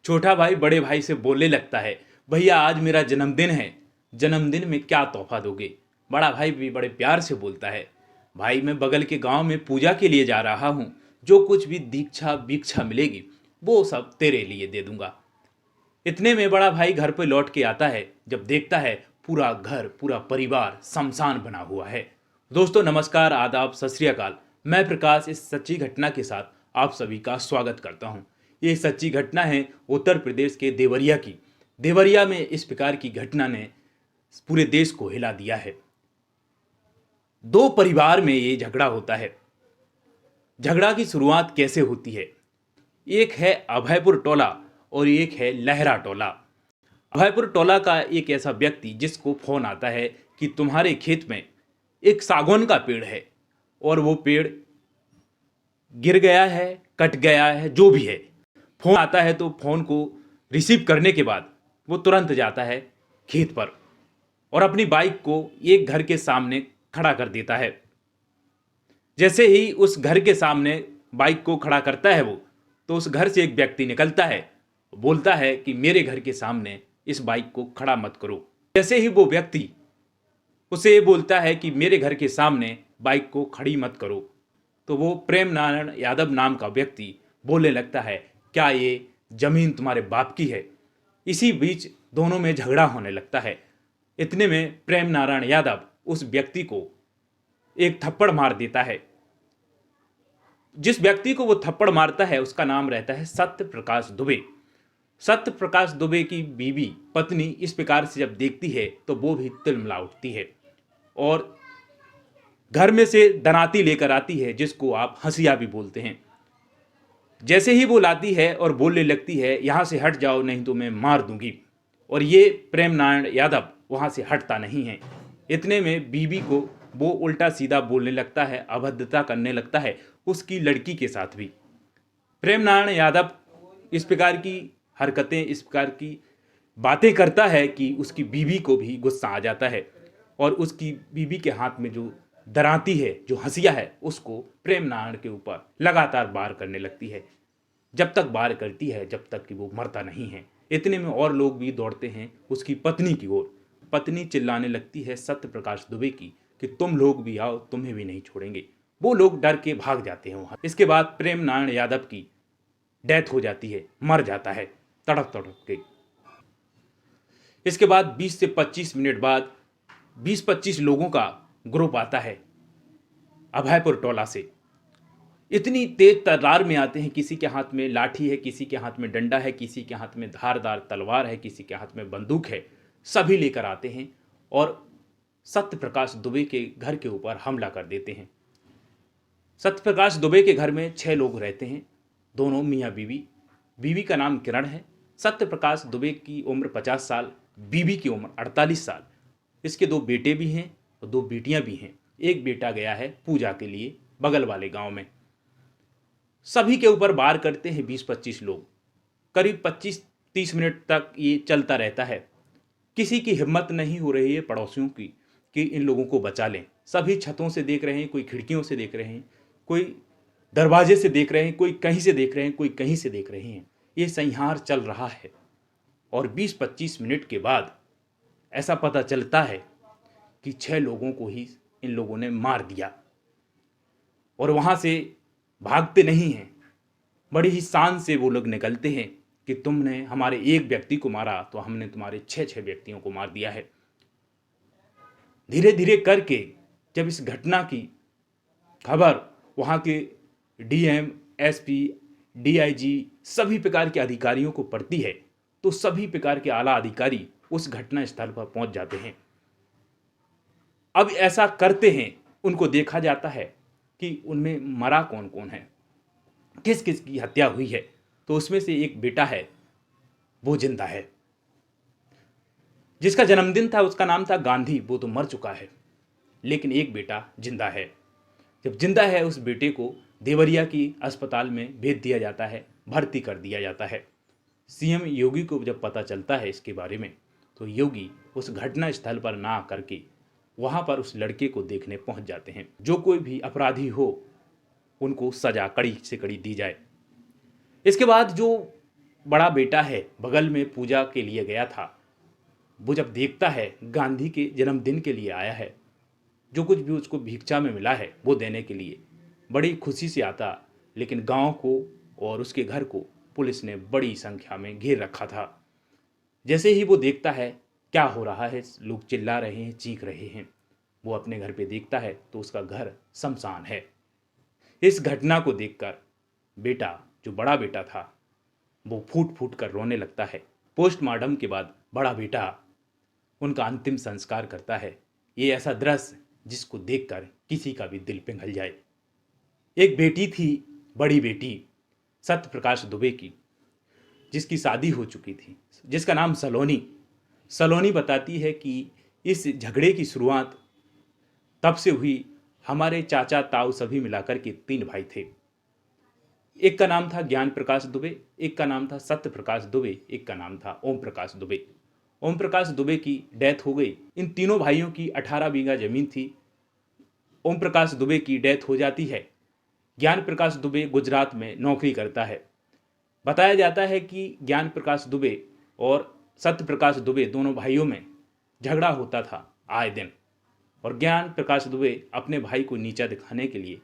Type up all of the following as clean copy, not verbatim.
छोटा भाई बड़े भाई से बोलने लगता है, भैया आज मेरा जन्मदिन है, जन्मदिन में क्या तोहफा दोगे? बड़ा भाई भी बड़े प्यार से बोलता है, भाई मैं बगल के गांव में पूजा के लिए जा रहा हूँ, जो कुछ भी दीक्षा भिक्षा मिलेगी वो सब तेरे लिए दे दूंगा। इतने में बड़ा भाई घर पर लौट के आता है, जब देखता है पूरा घर पूरा परिवार शमशान बना हुआ है। दोस्तों नमस्कार, आदाब, सत श्री अकाल। मैं प्रकाश इस सच्ची घटना के साथ आप सभी का स्वागत करता हूं। ये सच्ची घटना है उत्तर प्रदेश के देवरिया की। देवरिया में इस प्रकार की घटना ने पूरे देश को हिला दिया है। दो परिवार में ये झगड़ा होता है। झगड़ा की शुरुआत कैसे होती है? एक है अभयपुर टोला और एक है लहरा टोला। अभयपुर टोला का एक ऐसा व्यक्ति जिसको फोन आता है कि तुम्हारे खेत में एक सागौन का पेड़ है और वो पेड़ गिर गया है, कट गया है, जो भी है। फोन आता है तो फोन को रिसीव करने के बाद वो तुरंत जाता है खेत पर और अपनी बाइक को एक घर के सामने खड़ा कर देता है। जैसे ही उस घर के सामने बाइक को खड़ा करता है वो, तो उस घर से एक व्यक्ति निकलता है, बोलता है कि मेरे घर के सामने इस बाइक को खड़ा मत करो। जैसे ही वो व्यक्ति उसे बोलता है कि मेरे घर के सामने बाइक को खड़ी मत करो, तो वो प्रेम नारायण यादव नाम का व्यक्ति बोलने लगता है, क्या ये जमीन तुम्हारे बाप की है? इसी बीच दोनों में झगड़ा होने लगता है। इतने में प्रेम नारायण यादव उस व्यक्ति को एक थप्पड़ मार देता है। जिस व्यक्ति को वो थप्पड़ मारता है उसका नाम रहता है सत्य प्रकाश दुबे। सत्य प्रकाश दुबे की बीवी पत्नी इस प्रकार से जब देखती है तो वो भी तिलमिला उठती है और घर में से दनाती लेकर आती है, जिसको आप हंसिया भी बोलते हैं। जैसे ही वो लाती है और बोलने लगती है, यहाँ से हट जाओ नहीं तो मैं मार दूंगी। और ये प्रेम नारायण यादव वहाँ से हटता नहीं है। इतने में बीवी को वो उल्टा सीधा बोलने लगता है, अभद्रता करने लगता है उसकी लड़की के साथ भी। प्रेम नारायण यादव इस प्रकार की हरकतें, इस प्रकार की बातें करता है कि उसकी बीवी को भी गुस्सा आ जाता है और उसकी बीवी के हाथ में जो दराती है, जो हंसिया है, उसको प्रेम नारायण के ऊपर लगातार वार करने लगती है। जब तक वार करती है जब तक कि वो मरता नहीं है। इतने में और लोग भी दौड़ते हैं उसकी पत्नी की ओर। पत्नी चिल्लाने लगती है सत्य प्रकाश दुबे की कि तुम लोग भी आओ, तुम्हें भी नहीं छोड़ेंगे। वो लोग डर के भाग जाते हैं वहां। इसके बाद प्रेम नारायण यादव की डेथ हो जाती है, मर जाता है तड़प तड़प के। इसके बाद 20 से 25 मिनट बाद 20-25 लोगों का ग्रुप आता है अभयपुर टोला से। इतनी तेज तर्रार में आते हैं, किसी के हाथ में लाठी है, किसी के हाथ में डंडा है, किसी के हाथ में धारदार तलवार है, किसी के हाथ में बंदूक है। सभी लेकर आते हैं और सत्य प्रकाश दुबे के घर के ऊपर हमला कर देते हैं। सत्य प्रकाश दुबे के घर में 6 लोग रहते हैं, दोनों मियाँ बीवी। बीवी का नाम किरण है। सत्य प्रकाश दुबे की उम्र 50 साल, बीवी की उम्र 48 साल। इसके 2 बेटे भी हैं और 2 बेटियां भी हैं। एक बेटा गया है पूजा के लिए बगल वाले गांव में। सभी के ऊपर वार करते हैं 20-25 लोग। करीब 25-30 मिनट तक ये चलता रहता है। किसी की हिम्मत नहीं हो रही है पड़ोसियों की कि इन लोगों को बचा लें। सभी छतों से देख रहे हैं, कोई खिड़कियों से देख रहे हैं, कोई दरवाजे से देख रहे हैं, कोई कहीं से देख रहे हैं, कोई कहीं से देख रहे हैं। ये संहार चल रहा है और 20-25 मिनट के बाद ऐसा पता चलता है कि 6 लोगों को ही इन लोगों ने मार दिया और वहां से भागते नहीं हैं। बड़ी ही शान से वो लोग निकलते हैं कि तुमने हमारे एक व्यक्ति को मारा तो हमने तुम्हारे 6 व्यक्तियों को मार दिया है। धीरे धीरे करके जब इस घटना की खबर वहाँ के डीएम, एसपी, डीआईजी सभी प्रकार के अधिकारियों को पड़ती है तो सभी प्रकार के आला अधिकारी उस घटना स्थल पर पहुंच जाते हैं। अब ऐसा करते हैं, उनको देखा जाता है कि उनमें मरा कौन कौन है, किस किस की हत्या हुई है। तो उसमें से एक बेटा है, वो जिंदा है। जिसका जन्मदिन था उसका नाम था गांधी, वो तो मर चुका है, लेकिन एक बेटा जिंदा है। जब जिंदा है उस बेटे को देवरिया की अस्पताल में भेज दिया जाता है, भर्ती कर दिया जाता है। सीएम योगी को जब पता चलता है इसके बारे में तो योगी उस घटना स्थल पर ना करके वहां पर उस लड़के को देखने पहुंच जाते हैं। जो कोई भी अपराधी हो उनको सजा कड़ी से कड़ी दी जाए। इसके बाद जो बड़ा बेटा है बगल में पूजा के लिए गया था, वो जब देखता है गांधी के जन्मदिन के लिए आया है, जो कुछ भी उसको भिक्षा में मिला है वो देने के लिए बड़ी खुशी से आता, लेकिन गांव को और उसके घर को पुलिस ने बड़ी संख्या में घेर रखा था। जैसे ही वो देखता है क्या हो रहा है, लोग चिल्ला रहे हैं, चीख रहे हैं, वो अपने घर पे देखता है तो उसका घर शमशान है। इस घटना को देखकर बेटा, जो बड़ा बेटा था, वो फूट फूट कर रोने लगता है। पोस्टमार्टम के बाद बड़ा बेटा उनका अंतिम संस्कार करता है। ये ऐसा दृश्य जिसको देखकर किसी का भी दिल पिघल जाए। एक बेटी थी, बड़ी बेटी सत्य प्रकाश दुबे की, जिसकी शादी हो चुकी थी, जिसका नाम सलोनी। सलोनी बताती है कि इस झगड़े की शुरुआत तब से हुई, हमारे चाचा ताऊ सभी मिलाकर के 3 भाई थे। एक का नाम था ज्ञान प्रकाश दुबे, एक का नाम था सत्य प्रकाश दुबे, एक का नाम था ओम प्रकाश दुबे। ओम प्रकाश दुबे की डेथ हो गई। इन तीनों भाइयों की 18 बीघा जमीन थी। ओम प्रकाश दुबे की डेथ हो जाती है। ज्ञान प्रकाश दुबे गुजरात में नौकरी करता है। बताया जाता है कि ज्ञान प्रकाश दुबे और सत्य प्रकाश दुबे दोनों भाइयों में झगड़ा होता था आए दिन, और ज्ञान प्रकाश दुबे अपने भाई को नीचा दिखाने के लिए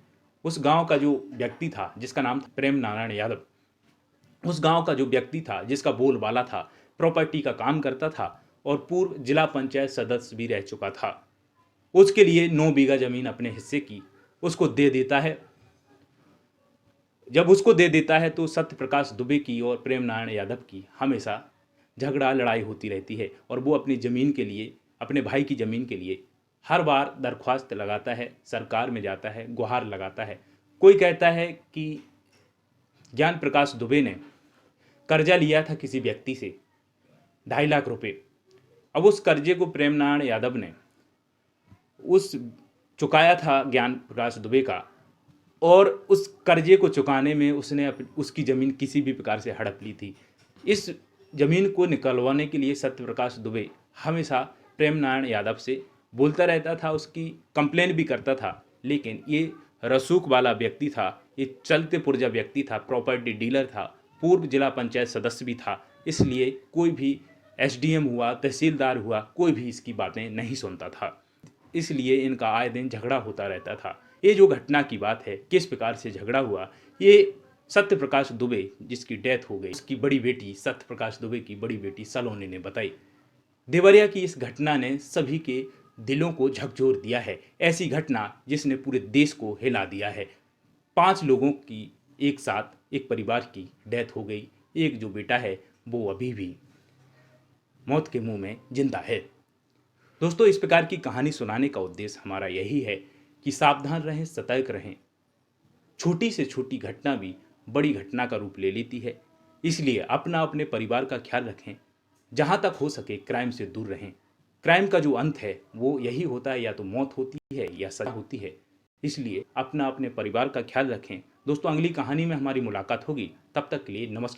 उस गांव का जो व्यक्ति था जिसका नाम था प्रेम नारायण यादव, उस गांव का जो व्यक्ति था जिसका बोलबाला था, प्रॉपर्टी का काम करता था और पूर्व जिला पंचायत सदस्य भी रह चुका था, उसके लिए 9 बीघा जमीन अपने हिस्से की उसको दे देता है। जब उसको दे देता है तो सत्य प्रकाश दुबे की और प्रेम नारायण यादव की हमेशा झगड़ा लड़ाई होती रहती है, और वो अपनी ज़मीन के लिए, अपने भाई की ज़मीन के लिए हर बार दरख्वास्त लगाता है, सरकार में जाता है, गुहार लगाता है। कोई कहता है कि ज्ञान प्रकाश दुबे ने कर्जा लिया था किसी व्यक्ति से 2.5 लाख रुपए। अब उस कर्जे को प्रेम नारायण यादव ने उस चुकाया था ज्ञान प्रकाश दुबे का, और उस कर्जे को चुकाने में उसने उसकी ज़मीन किसी भी प्रकार से हड़प ली थी। इस ज़मीन को निकलवाने के लिए सत्य प्रकाश दुबे हमेशा प्रेम नारायण यादव से बोलता रहता था, उसकी कंप्लेन भी करता था, लेकिन ये रसूख वाला व्यक्ति था, ये चलते पुर्जा व्यक्ति था, प्रॉपर्टी डीलर था, पूर्व जिला पंचायत सदस्य भी था, इसलिए कोई भी एसडीएम हुआ, तहसीलदार हुआ, कोई भी इसकी बातें नहीं सुनता था। इसलिए इनका आए दिन झगड़ा होता रहता था। ये जो घटना की बात है, किस प्रकार से झगड़ा हुआ, ये सत्य प्रकाश दुबे जिसकी डेथ हो गई, उसकी बड़ी बेटी सत्य प्रकाश दुबे की बड़ी बेटी सलोनी ने बताई। देवरिया की इस घटना ने सभी के दिलों को झकझोर दिया है। ऐसी घटना जिसने पूरे देश को हिला दिया है। 5 लोगों की एक साथ, एक परिवार की डेथ हो गई। एक जो बेटा है वो अभी भी मौत के मुंह में जिंदा है। दोस्तों, इस प्रकार की कहानी सुनाने का उद्देश्य हमारा यही है कि सावधान रहें, सतर्क रहें। छोटी से छोटी घटना भी बड़ी घटना का रूप ले लेती है, इसलिए अपने परिवार का ख्याल रखें। जहाँ तक हो सके क्राइम से दूर रहें। क्राइम का जो अंत है वो यही होता है, या तो मौत होती है या सजा होती है। इसलिए अपने परिवार का ख्याल रखें। दोस्तों, अगली कहानी में हमारी मुलाकात होगी। तब तक के लिए नमस्कार।